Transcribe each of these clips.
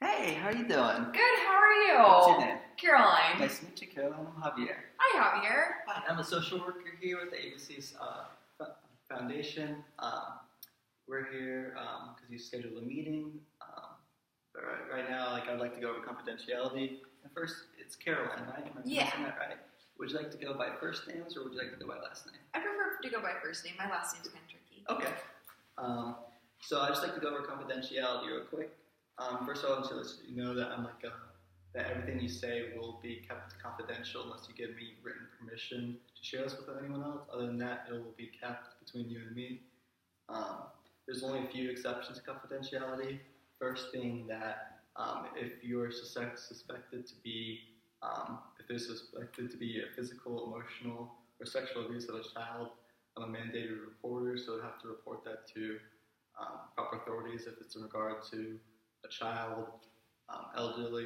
Hey, how you doing? Good, how are you? What's your name? Caroline. Nice to meet you, Caroline. I'm Javier. Hi, Javier. Hi, I'm a social worker here with the ABC's Foundation. We're here because you scheduled a meeting. But right now, I'd like to go over confidentiality. And first, it's Caroline, right? Am I pronouncing that right? Would you like to go by first names or would you like to go by last name? I prefer to go by first name. My last name's kind of tricky. Okay. So I'd just like to go over confidentiality real quick. First of all, I want to let you know that that everything you say will be kept confidential unless you give me written permission to share this with anyone else. Other than that, it will be kept between you and me. There's only a few exceptions to confidentiality. First being that if you're suspected to be if there's suspected to be a physical, emotional, or sexual abuse of a child, I'm a mandated reporter, so I have to report that to proper authorities if it's in regard to a child, elderly,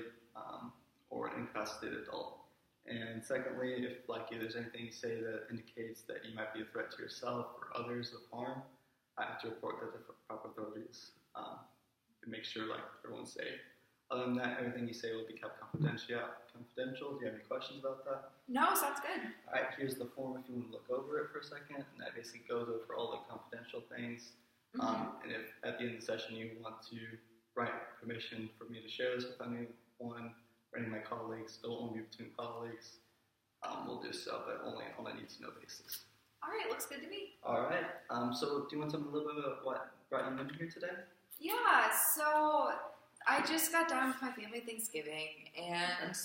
or an incapacitated adult. And secondly, if there's anything you say that indicates that you might be a threat to yourself or others of harm, I have to report that to proper authorities to make sure everyone's safe. Other than that, everything you say will be kept confidential. Do you have any questions about that? No, sounds good. All right, here's the form if you want to look over it for a second, and that basically goes over all the confidential things. And if at the end of the session you want to write permission for me to share this with anyone or any of my colleagues, it'll only be between colleagues. We'll do so, but only on a need-to-know basis. All right, looks good to me. All right. So do you want to tell me a little bit about what brought you in here today? Yeah, so I just got done with my family Thanksgiving, and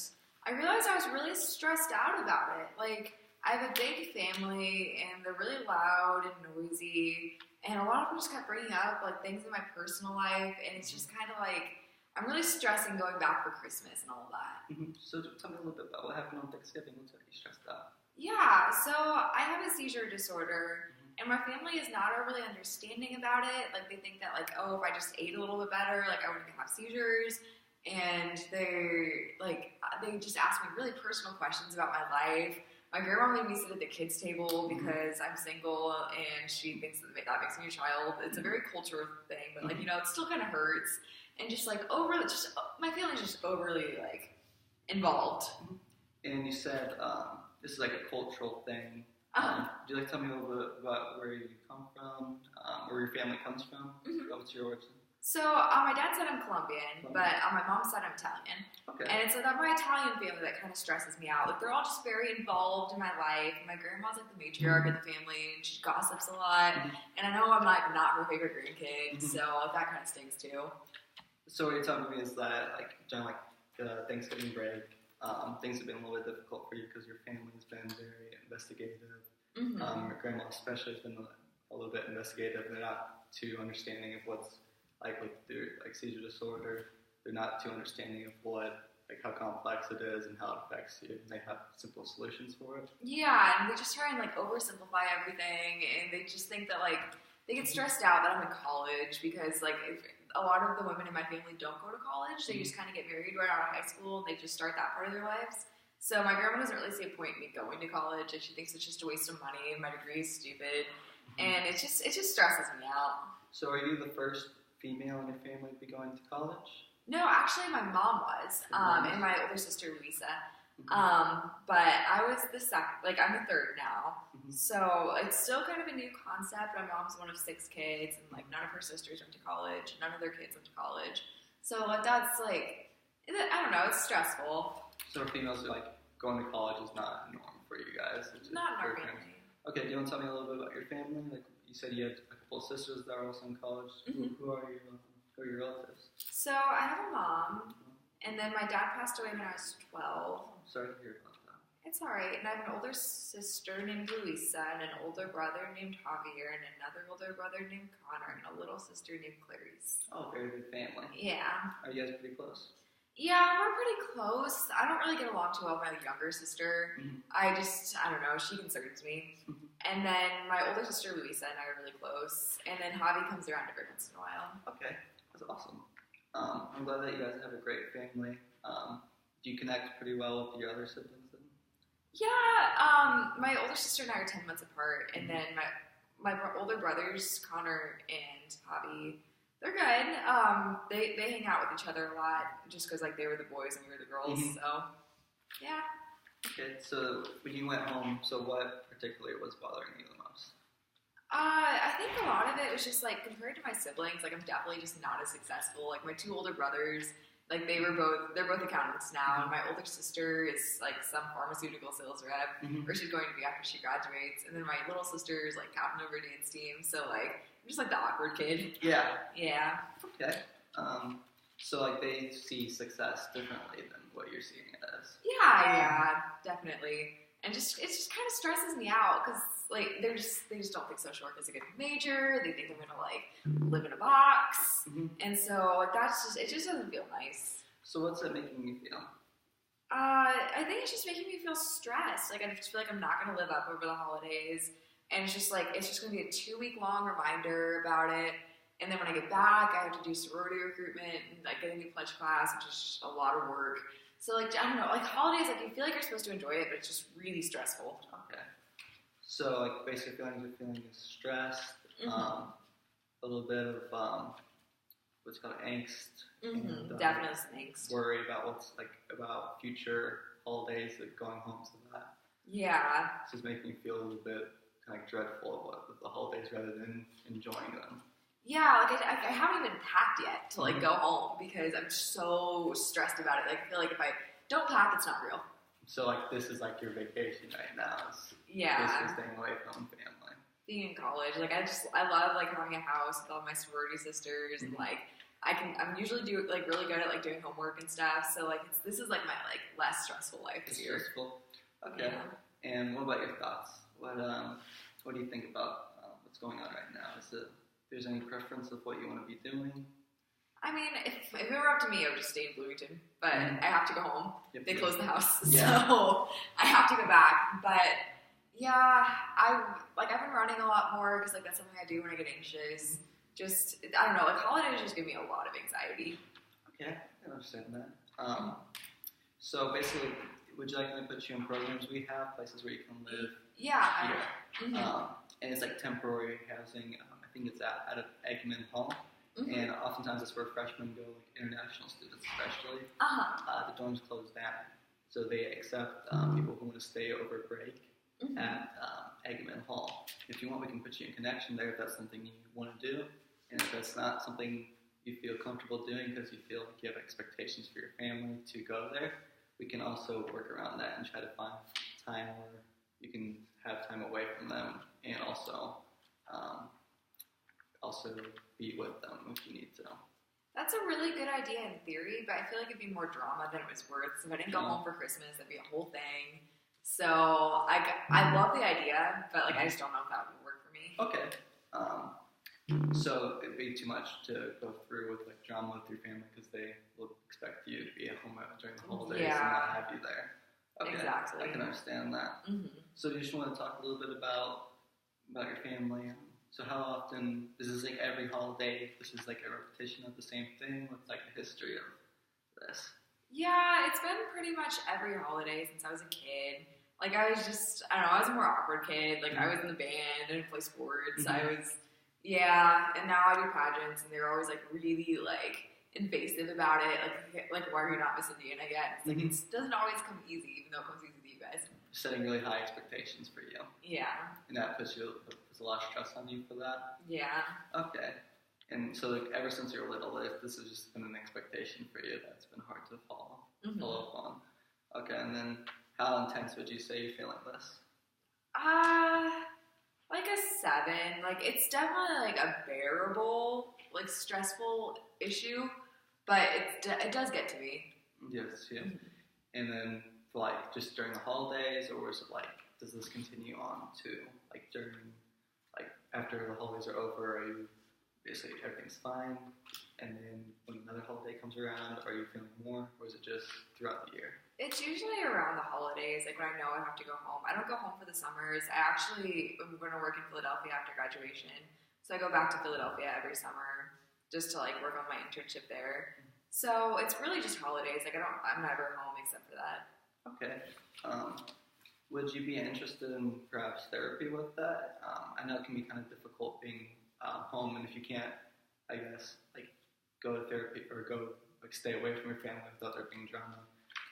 I realized I was really stressed out about it. I have a big family, and they're really loud and noisy, and a lot of them just kept bringing up, things in my personal life, and it's just kind of I'm really stressing going back for Christmas and all of that. So tell me a little bit about what happened on Thanksgiving. What's got you stressed out? Yeah, so I have a seizure disorder, and my family is not overly understanding about it. They think that, if I just ate a little bit better, I wouldn't have seizures. And they just ask me really personal questions about my life. My grandma made me sit at the kids' table because I'm single, and she thinks that makes me a child. It's a very cultural thing, but it still kind of hurts. And my family's just overly involved. And you said this is a cultural thing. Would you like to tell me a little bit about where you come from, where your family comes from? What's your origin? So, my dad's side I'm Colombian, but on my mom's side I'm Italian. Okay. And it's that my Italian family that kind of stresses me out. They're all just very involved in my life. My grandma's the matriarch of the family, and she gossips a lot. And I know I'm not her favorite grandkid, so that kind of stinks too. So what you're telling me is that, during the Thanksgiving break, things have been a little bit difficult for you because your family's been very investigative. Your grandma especially has been a little bit investigative. They're not too understanding of what's with their seizure disorder. They're not too understanding of how complex it is and how it affects you. And they have simple solutions for it. Yeah, and they just try and oversimplify everything, and they just think that they get stressed out that I'm in college because if a lot of the women in my family don't go to college. They just kind of get married right out of high school, and they just start that part of their lives. So my grandma doesn't really see a point in me going to college, and she thinks it's just a waste of money, and my degree is stupid, and it just stresses me out. So are you the first female in your family to be going to college? No, actually my mom was, and my older sister Louisa. But I was the second, I'm the third now. So it's still kind of a new concept. My mom's one of 6 kids, and none of her sisters went to college, none of their kids went to college. So that's I don't know, it's stressful. So females going to college is not a norm for you guys? Not in our family. Okay, do you want to tell me a little bit about your family? You said you had a couple of sisters that are also in college. Who are your relatives? So I have a mom, and then my dad passed away when I was 12. I'm sorry to hear about that. It's alright, and I have an older sister named Luisa, and an older brother named Javier, and another older brother named Connor, and a little sister named Clarice. Oh, very big family. Yeah. Are you guys pretty close? Yeah, we're pretty close. I don't really get along too well with my younger sister. I don't know, she concerns me. And then my older sister Luisa and I are really close, and then Javi comes around every once in a while. Okay, that's awesome. I'm glad that you guys have a great family. Do you connect pretty well with your other siblings then? Yeah, my older sister and I are 10 months apart, and then my older brothers, Connor and Javi, They're good. They hang out with each other a lot, just because like they were the boys and we were the girls. Mm-hmm. So, yeah. Okay, so when you went home, so what particularly was bothering you the most? I think a lot of it was just like compared to my siblings, like I'm definitely just not as successful. Like my two older brothers, like they're both accountants now, and my older sister is like some pharmaceutical sales rep, or she's going to be after she graduates, and then my little sister is like captain of her dance team. So like I'm just like the awkward kid. Yeah. Yeah. Okay. So like they see success differently than what you're seeing it as. Yeah, definitely. And it just kind of stresses me out because like they just don't think social work is a good major. They think I'm gonna like live in a box, and so like it just doesn't feel nice. So what's that making you feel? I think it's just making me feel stressed. Like I just feel like I'm not gonna live up over the holidays, and it's just gonna be a 2-week long reminder about it. And then when I get back, I have to do sorority recruitment and like get a new pledge class, which is just a lot of work. So, like, I don't know, like, holidays, like, you feel like you're supposed to enjoy it, but it's just really stressful. Okay. So, like, basic feelings you're feeling is stress, a little bit of, what's called angst. And, definitely some angst. Worry about about future holidays, like, going home to that. Yeah. It's just making you feel a little bit, kind of dreadful of the holidays rather than enjoying them. Yeah, like I haven't even packed yet to like go home because I'm so stressed about it. Like I feel like if I don't pack, it's not real. So like this is like your vacation right now. Yeah. Basically staying away from family. Being in college, like I love like having a house with all my sorority sisters and like I'm usually really good at like doing homework and stuff. So like this is like my like less stressful life this year. Stressful. Okay. Yeah. And what about your thoughts? What do you think about what's going on right now? There's any preference of what you want to be doing? I mean, if it were up to me, I would just stay in Bloomington. But I have to go home. They closed the house, so I have to go back. But yeah, I've been running a lot more because like that's something I do when I get anxious. Just I don't know, like holidays just give me a lot of anxiety. Okay, I understand that. So basically, would you like me to put you in programs we have, places where you can live? Yeah. And it's like temporary housing. I think it's at an Eggman Hall, and oftentimes it's where freshmen go, like international students especially. The dorms close down, so they accept people who want to stay over break at Eggman Hall. If you want, we can put you in connection there if that's something you want to do, and if that's not something you feel comfortable doing because you feel like you have expectations for your family to go there, we can also work around that and try to find time where you can have time away from them and also be with them if you need to. That's a really good idea in theory, but I feel like it'd be more drama than it was worth. So if I didn't go home for Christmas, that'd be a whole thing. So I love the idea, but like I just don't know if that would work for me. Okay. So it'd be too much to go through with like drama with your family because they will expect you to be at home during the holidays and not have you there. Okay. Exactly. I can understand that. So you just want to talk a little bit about your family. So how often, is this like every holiday, this is like a repetition of the same thing? What's like the history of this? Yeah, it's been pretty much every holiday since I was a kid. Like I was a more awkward kid. Like I was in the band, I didn't play sports. And now I do pageants and they're always like really like invasive about it. Like why are you not Miss Indiana yet? It's like it doesn't always come easy, even though it comes easy to you guys. Setting really high expectations for you. Yeah. And that puts a lot of stress on you for that? Yeah. Okay. And so like ever since you were little, this has just been an expectation for you that's been hard to follow up on. Okay, and then how intense would you say you're feeling this? Like a 7. Like it's definitely like a bearable, like stressful issue, but it does get to me. Yes, yeah. And then like just during the holidays, or is it like does this continue on to like during like after the holidays are over? Are you basically everything's fine, and then when another holiday comes around, are you feeling more, or is it just throughout the year? It's usually around the holidays, like when I know I have to go home. I don't go home for the summers. I actually am going to work in Philadelphia after graduation, so I go back to Philadelphia every summer just to like work on my internship there. So it's really just holidays. Like I'm never home except for that. Okay. Would you be interested in perhaps therapy with that? I know it can be kind of difficult being home, and if you can't I guess, like, go to therapy or go, like, stay away from your family without there being drama.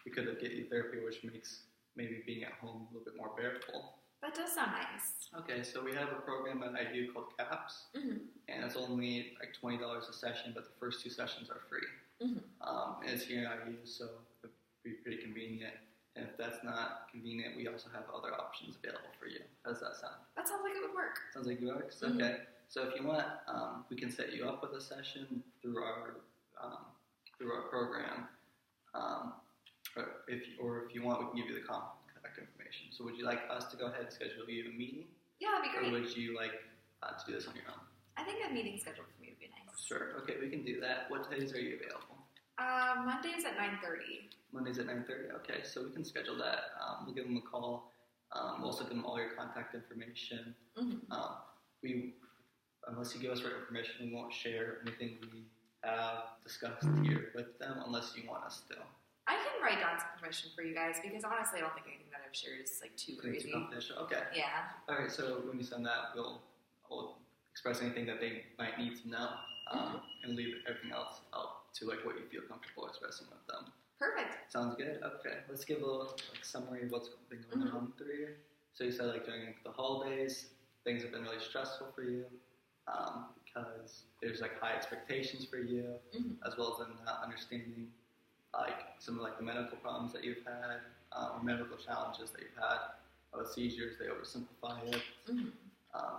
We could get you therapy, which makes maybe being at home a little bit more bearable. That does sound nice. Okay, so we have a program that I do called CAPS, and it's only like $20 a session, but the first 2 sessions are free. And it's here in IU, so it'd be pretty convenient. And if that's not convenient, we also have other options available for you. How does that sound? That sounds like it would work. Sounds like it works? Okay. So if you want, we can set you up with a session through our program. Or if you want, we can give you the contact information. So would you like us to go ahead and schedule you a meeting? Yeah, that'd be great. Or would you like to do this on your own? I think a meeting scheduled for me would be nice. Sure. Okay, we can do that. What days are you available? Mondays at 9:30. Mondays at 9:30. Okay, so we can schedule that. We'll give them a call. We'll also give them all your contact information. Unless you give us written permission, we won't share anything we have discussed here with them unless you want us to. I can write down some permission for you guys because honestly, I don't think anything that I've shared is like too crazy. Okay. Yeah. All right. So when you send that, we'll express anything that they might need to know, and leave everything else up to like what you feel comfortable expressing with them. Perfect. Sounds good. Okay. Let's give a little summary of what's been going on through you. So you said like during the holidays, things have been really stressful for you. Because there's like high expectations for you, as well as them not understanding like some of like the medical problems that you've had, or medical challenges that you've had. With seizures, they oversimplify it.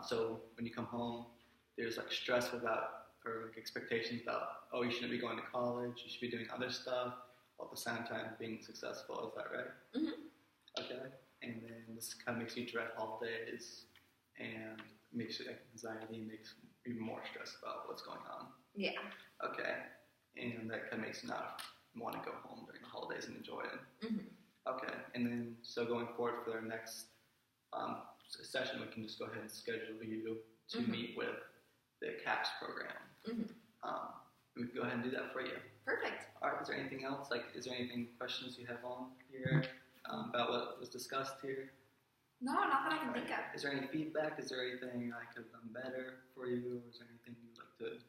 So when you come home, there's like stress about, or like expectations about, oh, you shouldn't be going to college, you should be doing other stuff, while at the same time being successful. Is that right? Okay. And then this kind of makes you dread holidays, and makes you anxiety, makes you even more stressed about what's going on. Yeah. Okay. And that kind of makes you not want to go home during the holidays and enjoy it. Okay. And then, so going forward for our next session, we can just go ahead and schedule you to meet with the CAPS program. We can go ahead and do that for you. Perfect. All right. Is there anything else? Like, is there anything questions you have on here about what was discussed here? No, not that I can think of. Is there any feedback? Is there anything I could have done better for you? Or is there anything you'd like to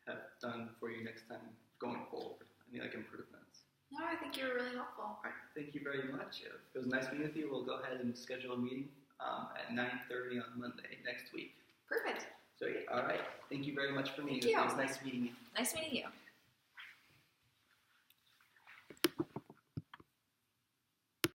have done for you next time going forward? Any like improvements? No, I think you were really helpful. All right, thank you very much. It was nice meeting with you. We'll go ahead and schedule a meeting at 9:30 on Monday next week. Perfect. So, all right. Thank you very much for meeting. Thank you. It was nice meeting you. Nice meeting you.